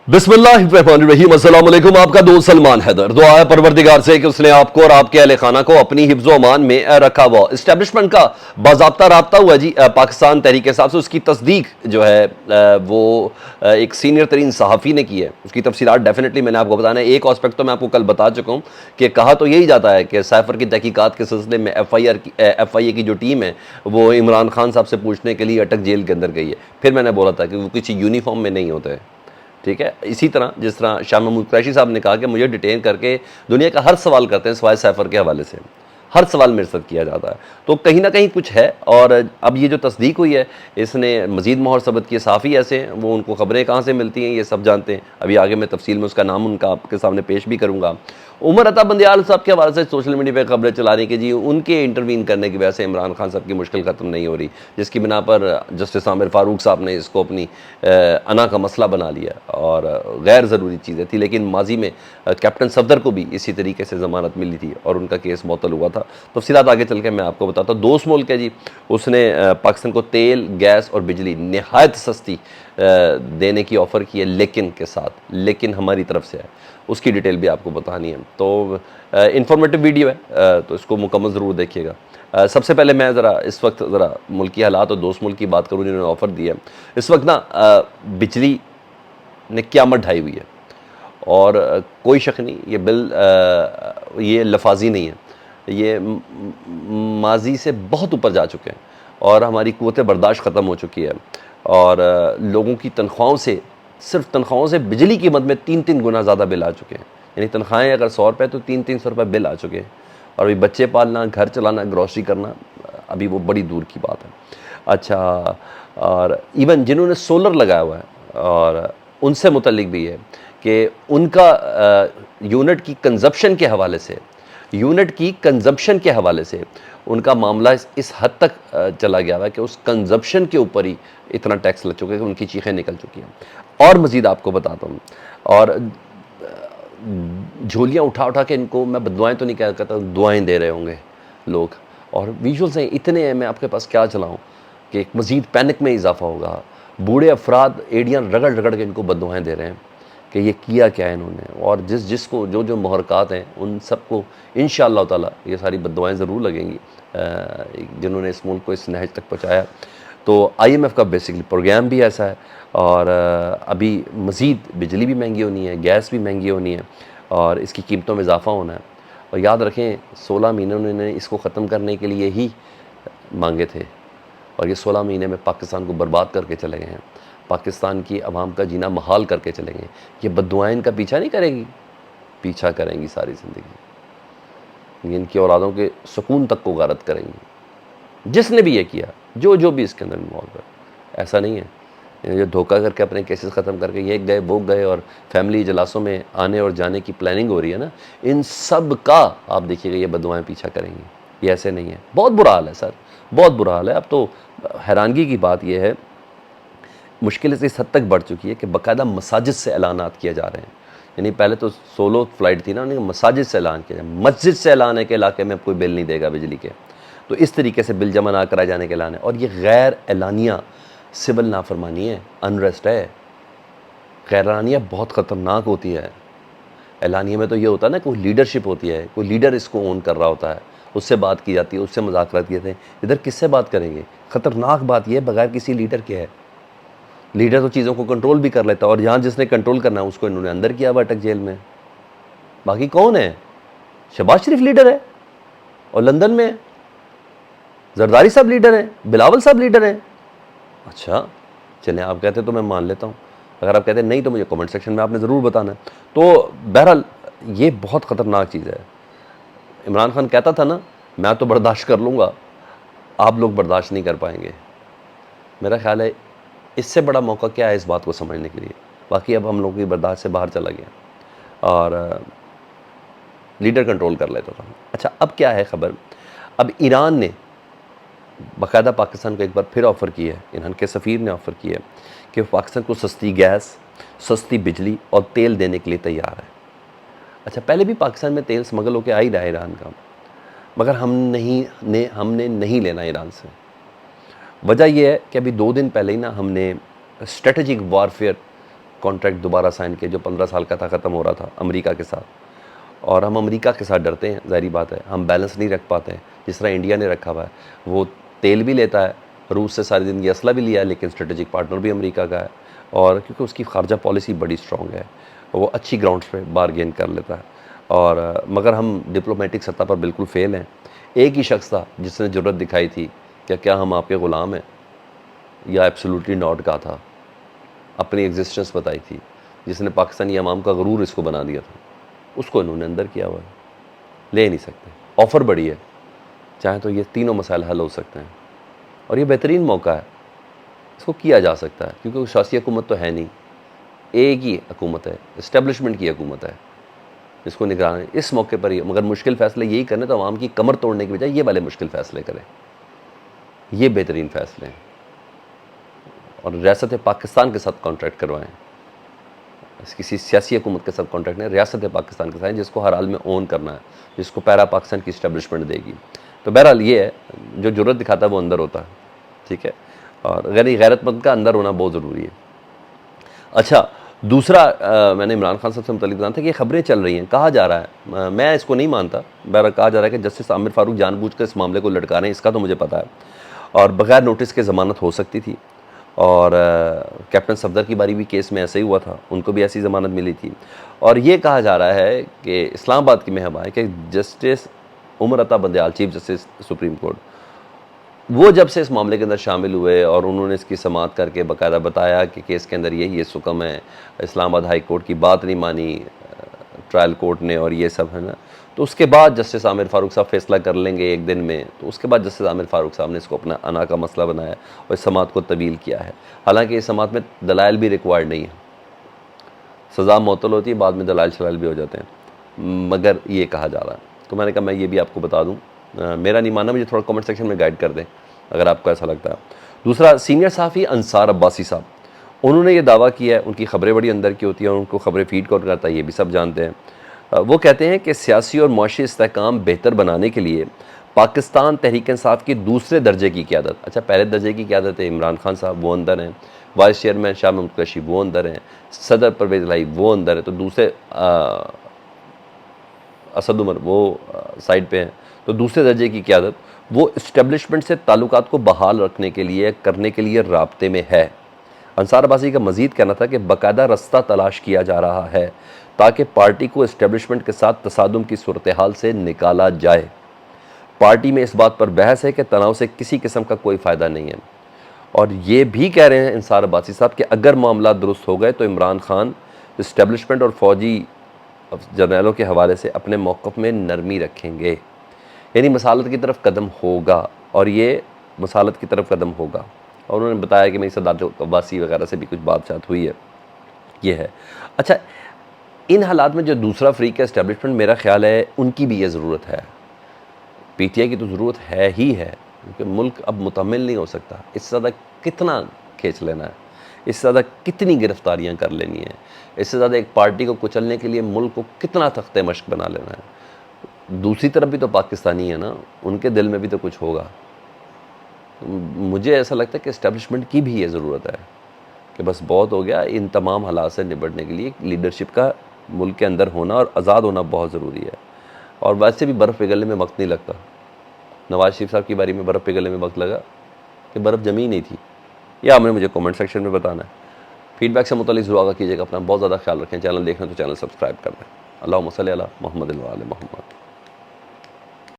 बिस्मिल्लाहिर्रहमानिर्रहीम। अस्सलाम वालेकुम। आपका दोस्त सलमान हैदर। दुआ है परवरदिगार से कि उसने आपको और आपके अहले खाना को अपनी हिफ्ज़ अमान में रखा हुआ। इस्टेब्लिशमेंट का बाज़ाब्ता राब्ता हुआ जी पाकिस्तान तहरीक के हिसाब से। उसकी तस्दीक जो है वो एक सीनियर तरीन सहाफ़ी ने की है। उसकी तफसीलात डेफिनेटली मैंने आपको बताना है। एक आस्पेक्ट तो मैं आपको कल बता चुका हूँ कि कहा तो यही जाता है कि साइफर की तहकीकात के सिलसिले में FIA की जो टीम है वो इमरान खान साहब से पूछने के लिए अटक जेल के अंदर गई है। फिर मैंने बोला था कि वो किसी यूनिफॉर्म में नहीं होते, ठीक है। इसी तरह जिस तरह शाह महमूद कुरैशी साहब ने कहा कि मुझे डिटेन करके दुनिया का हर सवाल करते हैं सिवाय साइफर के हवाले से, हर सवाल मेरे साथ किया जाता है। तो कहीं ना कहीं कुछ है। और अब ये जो तस्दीक हुई है इसने मज़ीद मोहर सबत किए। साफ़ी ऐसे हैं, वो उनको ख़बरें कहाँ से मिलती हैं ये सब जानते हैं। अभी आगे मैं तफसील में उसका नाम उनका आपके सामने पेश भी करूँगा। उमर अता बंदियाल साहब के हवाले से सोशल मीडिया पर खबरें चला रही कि जी उनके इंटरवीन करने की वजह से इमरान खान साहब की मुश्किल ख़त्म नहीं हो रही, जिसकी बिना पर जस्टिस आमिर फ़ारूक साहब ने इसको अपनी अना का मसला बना लिया और गैर ज़रूरी चीज़ें थी। लेकिन माजी में कैप्टन सफदर को भी इसी तरीके से ज़मानत मिली थी और उनका केस मुअत्तल हुआ था। तफसीलात आगे चल के मैं आपको बताता हूँ। दोस्त मुल्क है जी, उसने पाकिस्तान को तेल, गैस और बिजली नहायत सस्ती देने की ऑफ़र की है, लेकिन के साथ लेकिन हमारी तरफ से है। उसकी डिटेल भी आपको बतानी है। तो इंफॉर्मेटिव वीडियो है, तो इसको मुकम्मल ज़रूर देखिएगा। सबसे पहले मैं ज़रा इस वक्त ज़रा मुल्की हालात और दोस्त मुल्क की बात करूँ जिन्होंने ऑफ़र दी है। इस वक्त ना बिजली ने क़यामत ढाई हुई है और कोई शक नहीं ये बिल ये लफाजी नहीं है, ये माजी से बहुत ऊपर जा चुके हैं और हमारी क़ुव्वत बर्दाश्त ख़त्म हो चुकी है। और लोगों की तनख्वाहों से, सिर्फ तनख्वाहों से बिजली कीमत में 3-3 गुना ज़्यादा बिल आ चुके हैं। यानी तनख्वाहें अगर 100 रुपये तो 300-300 रुपये बिल आ चुके हैं। और अभी बच्चे पालना, घर चलाना, ग्रॉसरी करना अभी वो बड़ी दूर की बात है। अच्छा, और इवन जिन्होंने सोलर लगाया हुआ है और उनसे मुतल्लिक भी है कि उनका यूनिट की कंजप्शन के हवाले से उनका मामला इस हद तक चला गया है कि उस कंजप्शन के ऊपर ही इतना टैक्स लग चुका है कि उनकी चीखें निकल चुकी हैं। और मज़ीद आपको बताता हूँ, और झोलियाँ उठा उठा के इनको मैं बददुआएं तो नहीं कहता, दुआएं दे रहे होंगे लोग। और विजुअल्स हैं इतने हैं, मैं आपके पास क्या चलाऊँ कि एक मज़ीद पैनिक में इजाफा होगा। बूढ़े अफराद एड़ियाँ रगड़ रगड़ के इनको बददुआएं दे रहे हैं कि ये किया क्या है इन्होंने। और जिसको जो मुहरक़ात हैं उन सबको इंशाअल्लाह ताला ये सारी बददुआएं ज़रूर लगेंगी जिन्होंने इस मुल्क को इस नहज तक पहुँचाया। तो IMF का बेसिकली प्रोग्राम भी ऐसा है। और अभी मज़ीद बिजली भी महंगी होनी है, गैस भी महंगी होनी है और इसकी कीमतों में इजाफ़ा होना है। और याद रखें 16 महीने उन्होंने इसको ख़त्म करने के लिए ही मांगे थे और ये 16 महीने में पाकिस्तान को बर्बाद करके चले गए हैं। पाकिस्तान की आवाम का जीना महाल करके चले गए। ये बद्दुआएं इनका पीछा नहीं करेगी, पीछा करेंगी सारी ज़िंदगी। इनकी औलादों के सुकून तक को गारत करेंगी। जिसने भी ये किया, जो भी इसके अंदर इन्वॉल्व है, ऐसा नहीं है जो धोखा करके अपने केसेस ख़त्म करके ये गए वो गए और फैमिली इजलासों में आने और जाने की प्लानिंग हो रही है ना, इन सब का आप देखिएगा ये बद्दुआएं पीछा करेंगी। ये ऐसे नहीं है। बहुत बुरा हाल है सर, बहुत बुरा हाल है। अब तो हैरानगी की बात यह है, मुश्किल इस हद तक बढ़ चुकी है कि बाकायदा मसाजिद से ऐलानात किए जा रहे हैं। यानी पहले तो सोलो फ्लाइट थी ना, उन्हें मसाजिद से ऐलान किया जाए। मस्जिद से ऐलान है कि इलाके में अब कोई बिल नहीं देगा बिजली के। तो इस तरीके से बिल जमा ना कराए जाने के ऐलान है। और ये गैर एलानिया सिविल नाफरमानी है, अनरेस्ट है। गैर एलानिया बहुत ख़तरनाक होती है। एलानिया में तो ये होता है ना, कोई लीडरशिप होती है, कोई लीडर इसको ओन कर रहा होता है, उससे बात की जाती है, उससे मुज़ाकरात किए थे। इधर किससे बात करेंगे? ख़तरनाक बात यह बगैर किसी लीडर के है। लीडर तो चीज़ों को कंट्रोल भी कर लेता है और यहाँ जिसने कंट्रोल करना है उसको इन्होंने अंदर किया हुआ अटक जेल में। बाकी कौन है? शहबाज शरीफ लीडर है और लंदन में है। जरदारी साहब लीडर हैं, बिलावल साहब लीडर हैं। अच्छा चलें, आप कहते तो मैं मान लेता हूँ। अगर आप कहते नहीं तो मुझे कमेंट सेक्शन में आपने ज़रूर बताना है। तो बहरहाल ये बहुत ख़तरनाक चीज़ है। इमरान खान कहता था ना, मैं तो बर्दाश्त कर लूँगा, आप लोग बर्दाश्त नहीं कर पाएंगे। मेरा ख्याल है इससे बड़ा मौका क्या है इस बात को समझने के लिए। बाकी अब हम लोगों की बर्दाश्त से बाहर चला गया और लीडर कंट्रोल कर लेता था। अच्छा, अब क्या है ख़बर? अब ईरान ने बाकायदा पाकिस्तान को एक बार फिर ऑफ़र की है, ईरान के सफ़ीर ने ऑफ़र की है कि पाकिस्तान को सस्ती गैस, सस्ती बिजली और तेल देने के लिए तैयार है। अच्छा, पहले भी पाकिस्तान में तेल स्मगल होकर आ ही रहा है ईरान का, मगर हमने नहीं लेना ईरान से। वजह यह है कि अभी 2 दिन पहले ही ना हमने स्ट्रेटजिक वारफेयर کانٹریکٹ دوبارہ سائن کیا جو 15 سال کا تھا، ختم ہو رہا تھا امریکہ کے ساتھ، اور ہم امریکہ کے ساتھ ڈرتے ہیں، ظاہری بات ہے، ہم بیلنس نہیں رکھ پاتے ہیں جس طرح انڈیا نے رکھا ہوا ہے۔ وہ تیل بھی لیتا ہے، روس سے ساری زندگی اسلحہ بھی لیا ہے، لیکن اسٹریٹجک پارٹنر بھی امریکہ کا ہے، اور کیونکہ اس کی خارجہ پالیسی بڑی اسٹرانگ ہے، وہ اچھی گراؤنڈس پہ بارگین کر لیتا ہے، اور مگر ہم ڈپلومیٹک سطح پر بالکل فیل ہیں۔ ایک ہی شخص تھا جس نے جرت دکھائی تھی کہ کیا ہم آپ کے غلام ہیں، یا ایبسولوٹلی ناٹ کہا تھا، اپنی ایگزسٹنس بتائی تھی، جس نے پاکستانی عوام کا غرور اس کو بنا دیا تھا، اس کو انہوں نے اندر کیا ہوا ہے، لے نہیں سکتے۔ آفر بڑی ہے، چاہیں تو یہ تینوں مسائل حل ہو سکتے ہیں، اور یہ بہترین موقع ہے، اس کو کیا جا سکتا ہے، کیونکہ وہ سیاسی حکومت تو ہے نہیں، ایک ہی حکومت ہے، اسٹیبلشمنٹ کی حکومت ہے، اس کو نگران اس موقع پر ہی، مگر مشکل فیصلے یہی کرنے تو عوام کی کمر توڑنے کی بجائے یہ والے مشکل فیصلے کریں، یہ بہترین فیصلے ہیں، اور ریاست پاکستان کے ساتھ کانٹریکٹ کروائیں، کسی سیاسی حکومت کے ساتھ کانٹریکٹ نہیں، ریاست پاکستان کے ساتھ، جس کو ہر حال میں اون کرنا ہے، جس کو پیرا پاکستان کی اسٹیبلشمنٹ دے گی۔ تو بہرحال یہ ہے، جو جرت دکھاتا ہے وہ اندر ہوتا ہے، ٹھیک ہے، اور غیرت مند کا اندر ہونا بہت ضروری ہے۔ اچھا، دوسرا میں نے عمران خان صاحب سے متعلق جانا تھا کہ یہ خبریں چل رہی ہیں، کہا جا رہا ہے، میں اس کو نہیں مانتا، بہرحال کہا جا رہا ہے کہ جسٹس عامر فاروق جان بوجھ کر اس معاملے کو لٹکا رہے ہیں، اس کا تو مجھے پتا ہے، اور بغیر نوٹس کے ضمانت ہو سکتی تھی، اور کیپٹن صفدر کی باری بھی کیس میں ایسے ہی ہوا تھا، ان کو بھی ایسی ضمانت ملی تھی، اور یہ کہا جا رہا ہے کہ اسلام آباد کی محکمہ ہے کہ justice Umar Ata Bandial, chief justice supreme court, وہ جب سے اس معاملے کے اندر شامل ہوئے اور انہوں نے اس کی سماعت کر کے باقاعدہ بتایا کہ کیس کے اندر یہی حکم ہے، اسلام آباد ہائی کورٹ کی بات نہیں مانی ٹرائل کورٹ نے، اور یہ سب ہے نا، تو اس کے بعد جسٹس عامر فاروق صاحب فیصلہ کر لیں گے ایک دن میں، تو اس کے بعد جسٹس عامر فاروق صاحب نے اس کو اپنا انا کا مسئلہ بنایا اور اس سماعت کو طویل کیا ہے، حالانکہ اس سماعت میں دلائل بھی ریکوائرڈ نہیں ہے، سزا معطل ہوتی ہے، بعد میں دلائل شلائل بھی ہو جاتے ہیں، مگر یہ کہا جا رہا ہے، تو میں نے کہا میں یہ بھی آپ کو بتا دوں، میرا نہیں ماننا، مجھے تھوڑا کمنٹ سیکشن میں گائیڈ کر دیں اگر آپ کو ایسا لگتا ہے۔ دوسرا، سینئر صحافی انصار عباسی صاحب، انہوں نے یہ دعویٰ کیا ہے، ان کی خبریں بڑی اندر کی ہوتی ہیں اور ان کو خبریں فیڈ کون کرتا ہے یہ بھی سب جانتے ہیں، وہ کہتے ہیں کہ سیاسی اور معاشی استحکام بہتر بنانے کے لیے پاکستان تحریک انصاف کی دوسرے درجے کی قیادت، اچھا پہلے درجے کی قیادت ہے عمران خان صاحب، وہ اندر ہیں، وائس چیئرمین شاہ محمود قریشی وہ اندر ہیں، صدر پرویز الہی وہ اندر ہیں، تو دوسرے اسد عمر وہ سائڈ پہ ہیں، تو دوسرے درجے کی قیادت وہ اسٹیبلشمنٹ سے تعلقات کو بحال رکھنے کے لیے کرنے کے لیے رابطے میں ہے۔ انصار عباسی کا مزید کہنا تھا کہ باقاعدہ رستہ تلاش کیا جا رہا ہے تاکہ پارٹی کو اسٹیبلشمنٹ کے ساتھ تصادم کی صورتحال سے نکالا جائے۔ پارٹی میں اس بات پر بحث ہے کہ تناؤ سے کسی قسم کا کوئی فائدہ نہیں ہے، اور یہ بھی کہہ رہے ہیں انصار عباسی صاحب کہ اگر معاملات درست ہو گئے تو عمران خان اسٹیبلشمنٹ اور فوجی جرنیلوں کے حوالے سے اپنے موقف میں نرمی رکھیں گے، یعنی مسالت کی طرف قدم ہوگا، اور یہ مسالت کی طرف قدم ہوگا، اور انہوں نے بتایا کہ میری صدارت عباسی وغیرہ سے بھی کچھ بات چیت ہوئی ہے، یہ ہے۔ اچھا، ان حالات میں جو دوسرا فریق ہے اسٹیبلشمنٹ، میرا خیال ہے ان کی بھی یہ ضرورت ہے، پی ٹی آئی کی تو ضرورت ہے ہی ہے، کیونکہ ملک اب متحمل نہیں ہو سکتا، اس سے زیادہ کتنا کھینچ لینا ہے، اس سے زیادہ کتنی گرفتاریاں کر لینی ہیں، اس سے زیادہ ایک پارٹی کو کچلنے کے لیے ملک کو کتنا تخت مشق بنا لینا ہے۔ دوسری طرف بھی تو پاکستانی ہے نا، ان کے دل میں بھی تو کچھ ہوگا۔ مجھے ایسا لگتا ہے کہ اسٹیبلشمنٹ کی بھی یہ ضرورت ہے کہ بس بہت ہو گیا، ان تمام حالات سے نبٹنے کے لیے لیڈرشپ کا ملک کے اندر ہونا اور آزاد ہونا بہت ضروری ہے، اور ویسے بھی برف پگھلنے میں وقت نہیں لگتا۔ نواز شریف صاحب کی باری میں برف پگھلنے میں وقت لگا کہ برف جمی نہیں تھی، یہ آپ نے مجھے کمنٹ سیکشن میں بتانا ہے۔ فیڈ بیک سے متعلق ضرور آگاہ کیجیے گا، اپنا بہت زیادہ خیال رکھیں، چینل دیکھیں تو چینل سبسکرائب کر دیں۔ اللہم صلی علی محمد و آل محمد۔